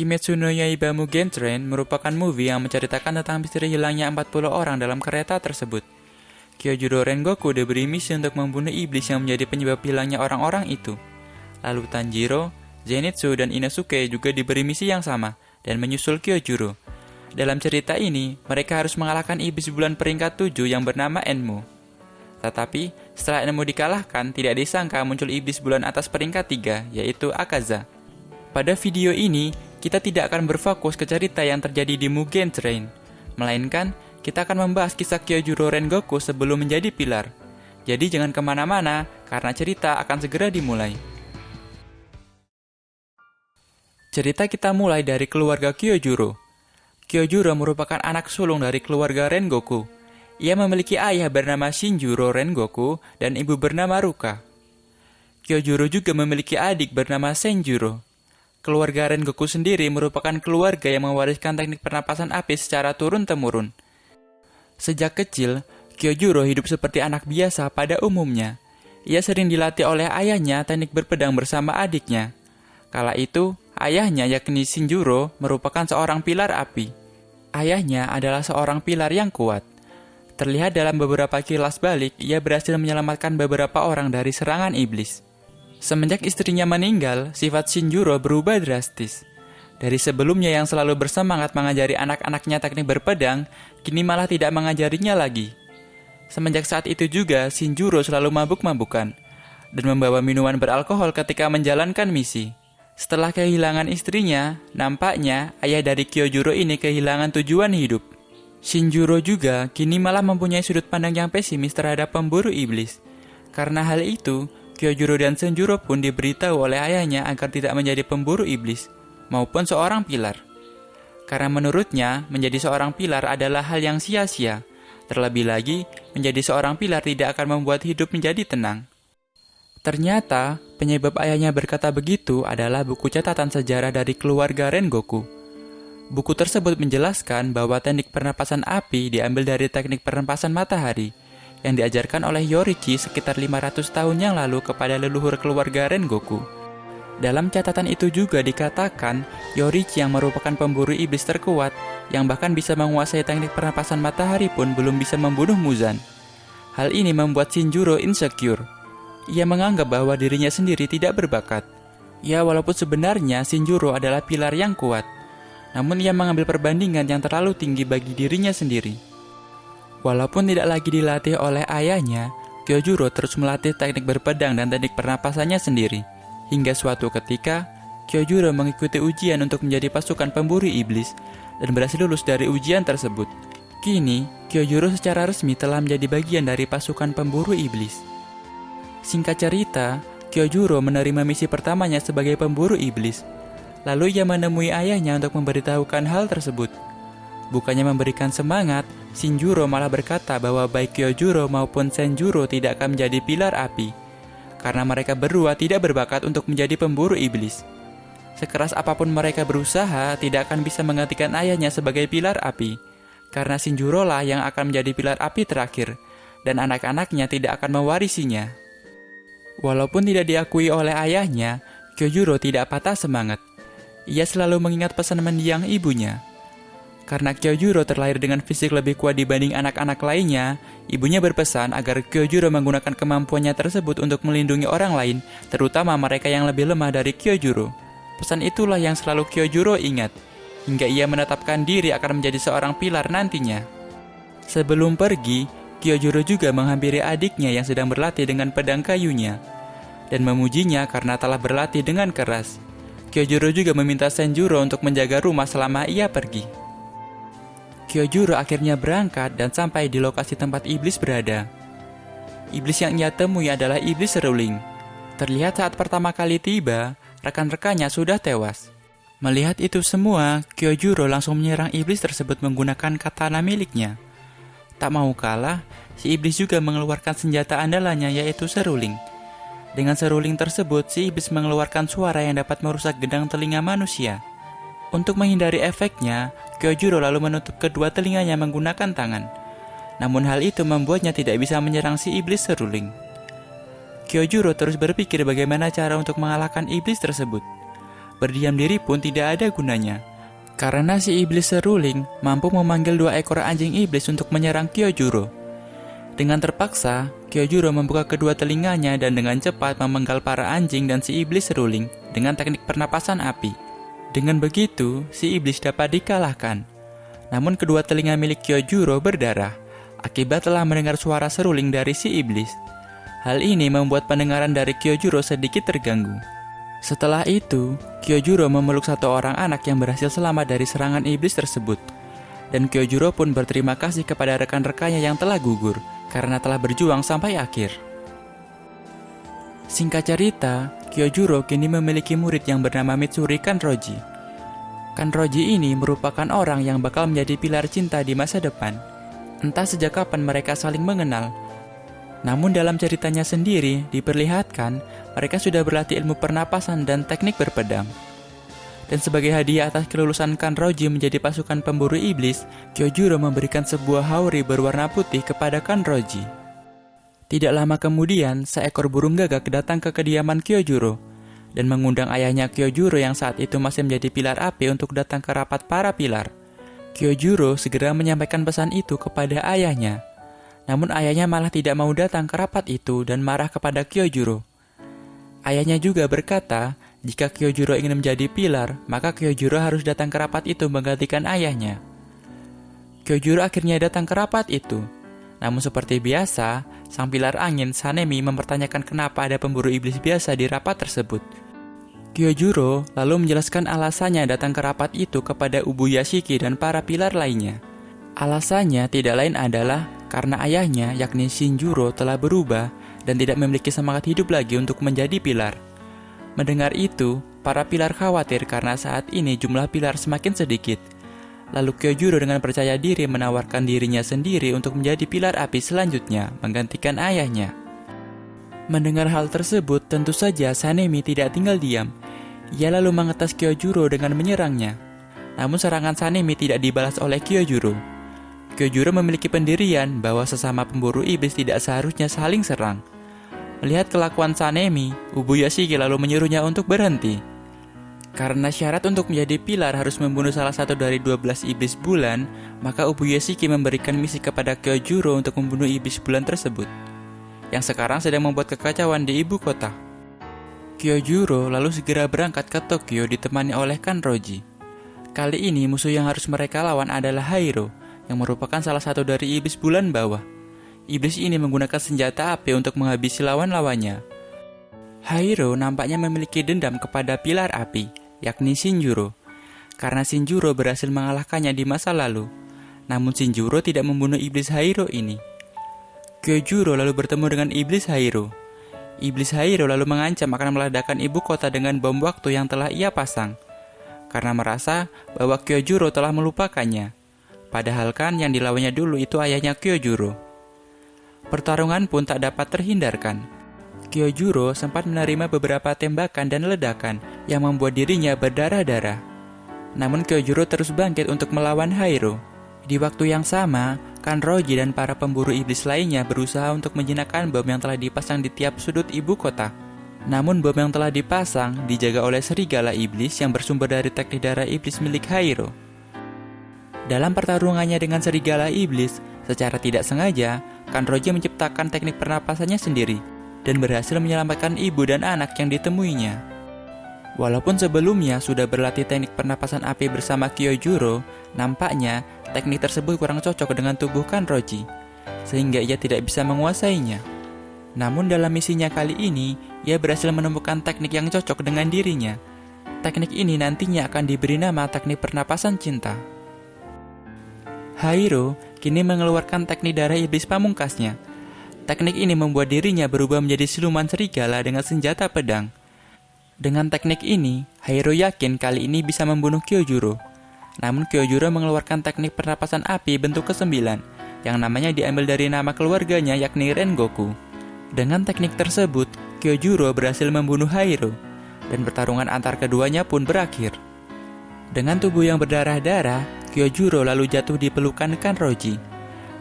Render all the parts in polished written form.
Kimetsu no Yaiba Mugen Train merupakan movie yang menceritakan tentang misteri hilangnya 40 orang dalam kereta tersebut. Kyojuro Rengoku diberi misi untuk membunuh iblis yang menjadi penyebab hilangnya orang-orang itu. Lalu Tanjiro, Zenitsu, dan Inosuke juga diberi misi yang sama dan menyusul Kyojuro. Dalam cerita ini, mereka harus mengalahkan iblis bulan peringkat 7 yang bernama Enmu. Tetapi, setelah Enmu dikalahkan, tidak disangka muncul iblis bulan atas peringkat 3, yaitu Akaza. Pada video ini, kita tidak akan berfokus ke cerita yang terjadi di Mugen Train, melainkan kita akan membahas kisah Kyojuro Rengoku sebelum menjadi pilar. Jadi jangan kemana-mana, karena cerita akan segera dimulai. Cerita kita mulai dari keluarga Kyojuro. Kyojuro merupakan anak sulung dari keluarga Rengoku. Ia memiliki ayah bernama Shinjuro Rengoku dan ibu bernama Ruka. Kyojuro juga memiliki adik bernama Senjuro. Keluarga Rengoku sendiri merupakan keluarga yang mewariskan teknik pernapasan api secara turun-temurun. Sejak kecil, Kyojuro hidup seperti anak biasa pada umumnya. Ia sering dilatih oleh ayahnya teknik berpedang bersama adiknya. Kala itu, ayahnya yakni Shinjuro merupakan seorang pilar api. Ayahnya adalah seorang pilar yang kuat. Terlihat dalam beberapa kilas balik, ia berhasil menyelamatkan beberapa orang dari serangan iblis. Semenjak istrinya meninggal, sifat Shinjuro berubah drastis. Dari sebelumnya yang selalu bersemangat mengajari anak-anaknya teknik berpedang, kini malah tidak mengajarinya lagi. Semenjak saat itu juga, Shinjuro selalu mabuk-mabukan dan membawa minuman beralkohol ketika menjalankan misi. Setelah kehilangan istrinya, nampaknya ayah dari Kyojuro ini kehilangan tujuan hidup. Shinjuro juga kini malah mempunyai sudut pandang yang pesimis terhadap pemburu iblis. Karena hal itu, Kyojuro dan Senjuro pun diberitahu oleh ayahnya agar tidak menjadi pemburu iblis, maupun seorang pilar. Karena menurutnya, menjadi seorang pilar adalah hal yang sia-sia. Terlebih lagi, menjadi seorang pilar tidak akan membuat hidup menjadi tenang. Ternyata, penyebab ayahnya berkata begitu adalah buku catatan sejarah dari keluarga Rengoku. Buku tersebut menjelaskan bahwa teknik pernapasan api diambil dari teknik pernapasan matahari, yang diajarkan oleh Yorichi sekitar 500 tahun yang lalu kepada leluhur keluarga Rengoku. Dalam catatan itu juga dikatakan, Yorichi yang merupakan pemburu iblis terkuat, yang bahkan bisa menguasai teknik pernapasan matahari pun belum bisa membunuh Muzan. Hal ini membuat Shinjuro insecure. Ia menganggap bahwa dirinya sendiri tidak berbakat. Ya, walaupun sebenarnya Shinjuro adalah pilar yang kuat, namun ia mengambil perbandingan yang terlalu tinggi bagi dirinya sendiri. Walaupun tidak lagi dilatih oleh ayahnya, Kyojuro terus melatih teknik berpedang dan teknik pernapasannya sendiri. Hingga suatu ketika, Kyojuro mengikuti ujian untuk menjadi pasukan pemburu iblis dan berhasil lulus dari ujian tersebut. Kini, Kyojuro secara resmi telah menjadi bagian dari pasukan pemburu iblis. Singkat cerita, Kyojuro menerima misi pertamanya sebagai pemburu iblis. Lalu ia menemui ayahnya untuk memberitahukan hal tersebut. Bukannya memberikan semangat, Shinjuro malah berkata bahwa baik Kyojuro maupun Senjuro tidak akan menjadi pilar api, karena mereka berdua tidak berbakat untuk menjadi pemburu iblis. Sekeras apapun mereka berusaha, tidak akan bisa menggantikan ayahnya sebagai pilar api, karena Shinjuro lah yang akan menjadi pilar api terakhir, dan anak-anaknya tidak akan mewarisinya. Walaupun tidak diakui oleh ayahnya, Kyojuro tidak patah semangat. Ia selalu mengingat pesan mendiang ibunya. Karena Kyojuro terlahir dengan fisik lebih kuat dibanding anak-anak lainnya, ibunya berpesan agar Kyojuro menggunakan kemampuannya tersebut untuk melindungi orang lain, terutama mereka yang lebih lemah dari Kyojuro. Pesan itulah yang selalu Kyojuro ingat, hingga ia menetapkan diri akan menjadi seorang pilar nantinya. Sebelum pergi, Kyojuro juga menghampiri adiknya yang sedang berlatih dengan pedang kayunya, dan memujinya karena telah berlatih dengan keras. Kyojuro juga meminta Senjuro untuk menjaga rumah selama ia pergi. Kyojuro akhirnya berangkat dan sampai di lokasi tempat iblis berada. Iblis yang ia temui adalah iblis seruling. Terlihat saat pertama kali tiba, rekan-rekannya sudah tewas. Melihat itu semua, Kyojuro langsung menyerang iblis tersebut menggunakan katana miliknya. Tak mau kalah, si iblis juga mengeluarkan senjata andalannya yaitu seruling. Dengan seruling tersebut, si iblis mengeluarkan suara yang dapat merusak gendang telinga manusia. Untuk menghindari efeknya, Kyojuro lalu menutup kedua telinganya menggunakan tangan. Namun hal itu membuatnya tidak bisa menyerang si iblis seruling. Kyojuro terus berpikir bagaimana cara untuk mengalahkan iblis tersebut. berdiam diri pun tidak ada gunanya. Karena si iblis seruling mampu memanggil 2 ekor anjing iblis untuk menyerang Kyojuro. Dengan terpaksa, Kyojuro membuka kedua telinganya dan dengan cepat memenggal para anjing dan si iblis seruling dengan teknik pernapasan api. Dengan begitu, si iblis dapat dikalahkan. Namun kedua telinga milik Kyojuro berdarah, akibat telah mendengar suara seruling dari si iblis. Hal ini membuat pendengaran dari Kyojuro sedikit terganggu. Setelah itu, Kyojuro memeluk 1 orang anak yang berhasil selamat dari serangan iblis tersebut. Dan Kyojuro pun berterima kasih kepada rekan-rekannya yang telah gugur, karena telah berjuang sampai akhir. Singkat cerita, Kyojuro kini memiliki murid yang bernama Mitsuri Kanroji. Kanroji ini merupakan orang yang bakal menjadi pilar cinta di masa depan. Entah sejak kapan mereka saling mengenal. Namun dalam ceritanya sendiri diperlihatkan mereka sudah berlatih ilmu pernapasan dan teknik berpedang. Dan sebagai hadiah atas kelulusan Kanroji menjadi pasukan pemburu iblis, Kyojuro memberikan sebuah haori berwarna putih kepada Kanroji. Tidak lama kemudian, seekor burung gagak datang ke kediaman Kyojuro dan mengundang ayahnya Kyojuro yang saat itu masih menjadi pilar api untuk datang ke rapat para pilar. Kyojuro segera menyampaikan pesan itu kepada ayahnya. Namun ayahnya malah tidak mau datang ke rapat itu dan marah kepada Kyojuro. Ayahnya juga berkata, jika Kyojuro ingin menjadi pilar, maka Kyojuro harus datang ke rapat itu menggantikan ayahnya. Kyojuro akhirnya datang ke rapat itu. Namun seperti biasa, sang pilar angin Sanemi mempertanyakan kenapa ada pemburu iblis biasa di rapat tersebut. Kyojuro lalu menjelaskan alasannya datang ke rapat itu kepada Ubuyashiki dan para pilar lainnya. Alasannya tidak lain adalah karena ayahnya, yakni Shinjuro, telah berubah dan tidak memiliki semangat hidup lagi untuk menjadi pilar. Mendengar itu, para pilar khawatir karena saat ini jumlah pilar semakin sedikit. Lalu Kyojuro dengan percaya diri menawarkan dirinya sendiri untuk menjadi pilar api selanjutnya, menggantikan ayahnya. Mendengar hal tersebut, tentu saja Sanemi tidak tinggal diam. Ia lalu mengetas Kyojuro dengan menyerangnya. Namun serangan Sanemi tidak dibalas oleh Kyojuro. Kyojuro memiliki pendirian bahwa sesama pemburu iblis tidak seharusnya saling serang. Melihat kelakuan Sanemi, Ubuyashiki lalu menyuruhnya untuk berhenti. Karena syarat untuk menjadi pilar harus membunuh salah satu dari 12 iblis bulan, maka Ubuyashiki memberikan misi kepada Kyojuro untuk membunuh iblis bulan tersebut, yang sekarang sedang membuat kekacauan di ibu kota. Kyojuro lalu segera berangkat ke Tokyo ditemani oleh Kanroji. Kali ini musuh yang harus mereka lawan adalah Hairo, yang merupakan salah satu dari iblis bulan bawah. Iblis ini menggunakan senjata api untuk menghabisi lawan-lawannya. Hairo nampaknya memiliki dendam kepada pilar api, yakni Shinjuro, karena Shinjuro berhasil mengalahkannya di masa lalu. Namun Shinjuro tidak membunuh iblis Hairo ini. Kyojuro lalu bertemu dengan iblis Hairo. Iblis Hairo lalu mengancam akan meledakkan ibu kota dengan bom waktu yang telah ia pasang, karena merasa bahwa Kyojuro telah melupakannya. Padahal kan yang dilawannya dulu itu ayahnya Kyojuro. Pertarungan pun tak dapat terhindarkan. Kyojuro sempat menerima beberapa tembakan dan ledakan yang membuat dirinya berdarah-darah. Namun Kyojuro terus bangkit untuk melawan Hairo. Di waktu yang sama, Kanroji dan para pemburu iblis lainnya berusaha untuk menjinakkan bom yang telah dipasang di tiap sudut ibu kota. Namun bom yang telah dipasang dijaga oleh serigala iblis yang bersumber dari teknik darah iblis milik Hairo. Dalam pertarungannya dengan serigala iblis, secara tidak sengaja, Kanroji menciptakan teknik pernapasannya sendiri dan berhasil menyelamatkan ibu dan anak yang ditemuinya. Walaupun sebelumnya sudah berlatih teknik pernapasan api bersama Kyojuro, nampaknya teknik tersebut kurang cocok dengan tubuh Kanroji, sehingga ia tidak bisa menguasainya. Namun dalam misinya kali ini, ia berhasil menemukan teknik yang cocok dengan dirinya. Teknik ini nantinya akan diberi nama teknik pernapasan cinta. Hairo kini mengeluarkan teknik darah iblis pamungkasnya. Teknik ini membuat dirinya berubah menjadi siluman serigala dengan senjata pedang. Dengan teknik ini, Hairo yakin kali ini bisa membunuh Kyojuro. Namun Kyojuro mengeluarkan teknik pernapasan api bentuk ke-9, yang namanya diambil dari nama keluarganya yakni Rengoku. Dengan teknik tersebut, Kyojuro berhasil membunuh Hairo, dan pertarungan antar keduanya pun berakhir. Dengan tubuh yang berdarah-darah, Kyojuro lalu jatuh di pelukan Kanroji.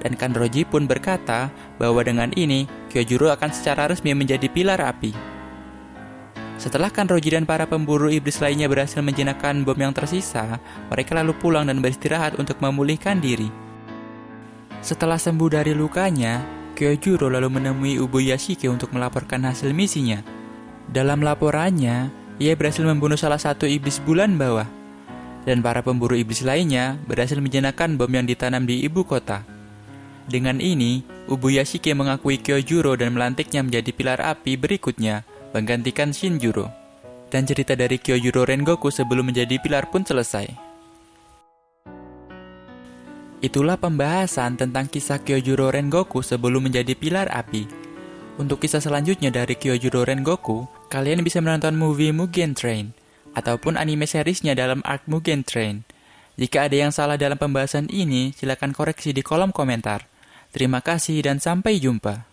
Dan Kanroji pun berkata bahwa dengan ini, Kyojuro akan secara resmi menjadi pilar api. Setelah Kanroji dan para pemburu iblis lainnya berhasil menjinakkan bom yang tersisa, mereka lalu pulang dan beristirahat untuk memulihkan diri. Setelah sembuh dari lukanya, Kyojuro lalu menemui Ubuyashike untuk melaporkan hasil misinya. Dalam laporannya, ia berhasil membunuh salah satu iblis bulan bawah, dan para pemburu iblis lainnya berhasil menjinakkan bom yang ditanam di ibu kota. Dengan ini, Ubuyashike mengakui Kyojuro dan melantiknya menjadi pilar api berikutnya, menggantikan Shinjuro. Dan cerita dari Kyojuro Rengoku sebelum menjadi pilar pun selesai. Itulah pembahasan tentang kisah Kyojuro Rengoku sebelum menjadi pilar api. Untuk kisah selanjutnya dari Kyojuro Rengoku, kalian bisa menonton movie Mugen Train, ataupun anime seriesnya dalam arc Mugen Train. Jika ada yang salah dalam pembahasan ini, silakan koreksi di kolom komentar. Terima kasih dan sampai jumpa.